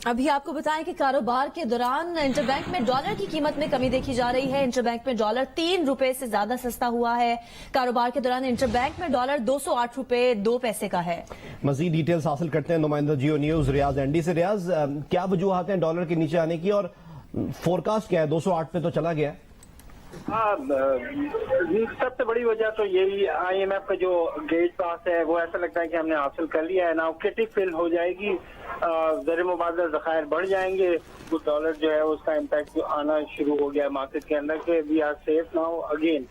अभी आपको बताएं कि कारोबार के दौरान इंटरबैंक में डॉलर की कीमत में कमी देखी जा रही है। इंटरबैंक में डॉलर 3 रुपए से ज्यादा सस्ता हुआ है। कारोबार के दौरान इंटरबैंक में डॉलर 208 रुपए 2 पैसे का है। मजीद डिटेल्स हासिल करते हैं नुमाइंदा जियो न्यूज रियाज एंडी से। रियाज, क्या वजूहात हैं डॉलर के नीचे आने की और फोरकास्ट क्या है? 208 पे तो चला गया है। हाँ, सबसे बड़ी वजह तो यही IMF का जो गेट पास है वो ऐसा लगता है कि हमने हासिल कर लिया है ना। क्रिटिक फिल हो जाएगी, ज़र मुबादला ज़खायर बढ़ जाएंगे, वो डॉलर जो है उसका इम्पैक्ट आना शुरू हो गया मार्केट के अंदर के we are safe now again.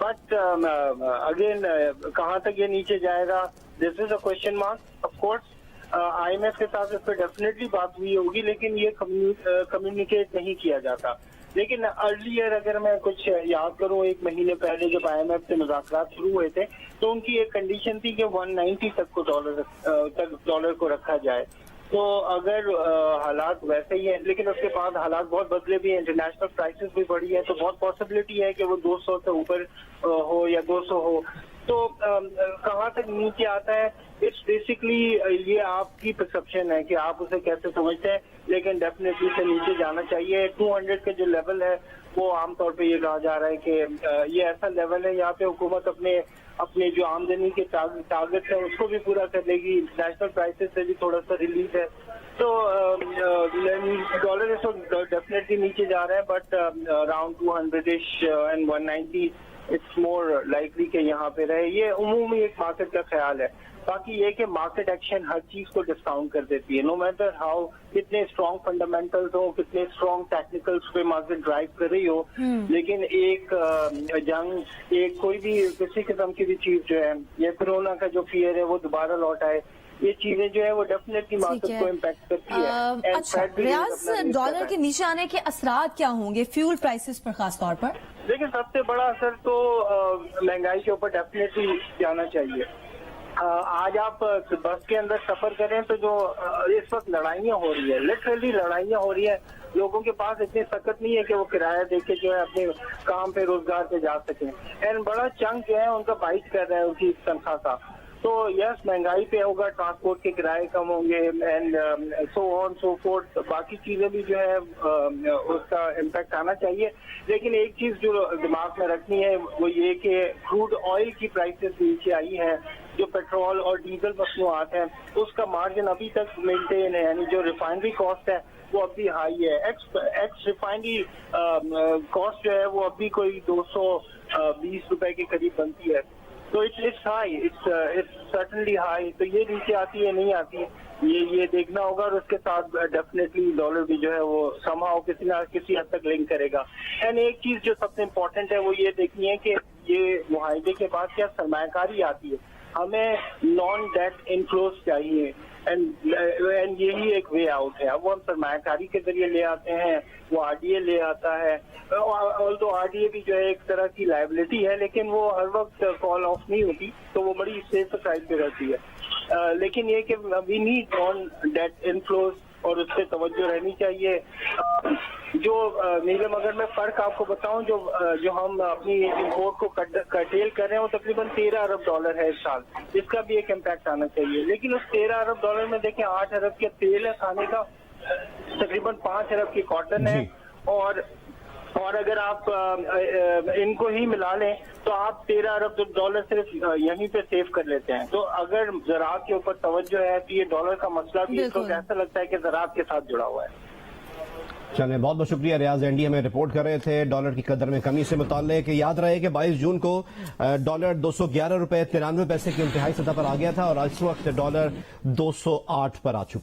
But again कहाँ तक ये नीचे जाएगा, this is a question mark. Of course IMF के साथ इस पर डेफिनेटली बात हुई होगी, लेकिन ये कम्युनिकेट नहीं किया जाता। लेकिन अर्लियर अगर मैं कुछ याद करूं, 1 महीने पहले जब IMF से मुज़ाकरात शुरू हुए थे तो उनकी एक कंडीशन थी कि 190 तक को डॉलर को रखा जाए। तो अगर हालात वैसे ही हैं, लेकिन उसके बाद हालात बहुत बदले भी हैं, इंटरनेशनल प्राइसेस भी बढ़ी है, तो बहुत पॉसिबिलिटी है कि वो 200 से ऊपर हो या 200 हो। तो कहाँ तक नीचे आता है, इट्स बेसिकली ये आपकी परसेप्शन है कि आप उसे कैसे समझते हैं, लेकिन डेफिनेटली से नीचे जाना चाहिए। 200 का जो लेवल है वो आमतौर पे ये कहा जा रहा है कि ये ऐसा लेवल है यहाँ पे हुकूमत अपने जो आमदनी के टारगेट है उसको भी पूरा कर लेगी, इंटरनेशनल प्राइसेस से भी थोड़ा सा रिलीफ है। तो डॉलर इस वक्त डेफिनेटली नीचे जा रहा है, but around 200-ish and 190 it's more likely कि यहाँ पे रहे। ये उमूमी एक मार्केट का ख्याल है। बाकी ये कि मार्केट एक्शन हर चीज को डिस्काउंट कर देती है, नो मैटर हाउ कितने स्ट्रॉन्ग फंडामेंटल्स हो, कितने स्ट्रॉन्ग टेक्निकल्स पे मार्केट ड्राइव कर रही हो, लेकिन एक जंग, एक कोई भी किसी किस्म की भी चीज जो है, ये कोरोना का जो फियर है वो दोबारा लौट आए, ये चीजें जो है वो डेफिनेटली मार्केट को इम्पैक्ट करती है। अच्छा रियाज, डॉलर के नीचे आने के असरात क्या होंगे फ्यूल प्राइसेस पर खास तौर पर? देखिए, सबसे बड़ा असर तो महंगाई के ऊपर डेफिनेटली जाना चाहिए। आज आप बस के अंदर सफर करें तो जो इस वक्त लड़ाइयाँ हो रही है, लिटरली लड़ाइयाँ हो रही है, लोगों के पास इतनी सकत नहीं है कि वो किराया देके जो है अपने काम पे रोजगार पे जा सकें, एंड बड़ा चंक जो है उनका बाइट कर रहा है उनकी तनख्वाह का। तो यस, महंगाई पे होगा, ट्रांसपोर्ट के किराए कम होंगे and so on so fourth, बाकी चीजें भी जो है उसका इम्पैक्ट आना चाहिए। लेकिन एक चीज जो दिमाग में रखनी है वो ये कि क्रूड ऑयल की प्राइसेस नीचे आई है, जो पेट्रोल और डीजल मसनूआत है उसका मार्जिन अभी तक मेंटेन है, यानी जो रिफाइनरी कॉस्ट है वो अभी हाई है। एक्स रिफाइनरी कॉस्ट जो है वो अभी कोई 220 रुपए के करीब बनती है। तो it's high, it's certainly high. तो ये नीचे आती है नहीं आती है ये देखना होगा, और उसके साथ डेफिनेटली डॉलर भी जो है वो समहाउ किसी ना किसी हद तक लिंक करेगा। एंड एक चीज जो सबसे इम्पोर्टेंट है वो ये देखनी है कि ये मुआहदे के बाद क्या सरमायाकारी आती है। हमें नॉन डेट इनफ्लोज चाहिए एंड यही एक वे आउट है। अब वो हम सरमायाकारी के जरिए ले आते हैं, वो RDA ले आता है, ऑल्दो RDA भी जो है एक तरह की लायबिलिटी है, लेकिन वो हर वक्त कॉल ऑफ नहीं होती, तो वो बड़ी सेफ साइड पे रहती है। लेकिन ये कि we need non debt inflows और उस पर तवज्जो रहनी चाहिए। जो नीलम, अगर मैं फर्क आपको बताऊं, जो हम अपनी इंपोर्ट को कर्टेल कर रहे हैं वो तकरीबन 13 अरब डॉलर है इस साल, इसका भी एक इम्पैक्ट आना चाहिए। लेकिन उस 13 अरब डॉलर में देखें 8 अरब के तेल है खाने का, तकरीबन 5 अरब की कॉटन है, और अगर आप इनको ही मिला लें तो आप 13 अरब डॉलर सिर्फ यहीं पे सेव कर लेते हैं। तो अगर ज़राअत के ऊपर तवज्जो है तो ये डॉलर का मसला भी इसको ऐसा लगता है कि ज़राअत के साथ जुड़ा हुआ है। चलिए, बहुत बहुत शुक्रिया। रियाज एंडी हमें रिपोर्ट कर रहे थे डॉलर की कदर में कमी से मुताल्लिक। याद रहे कि 22 जून को डॉलर 211 रुपए 93 पैसे की इंतहाई सतह पर आ गया था और इस वक्त डॉलर 208 पर आ चुका।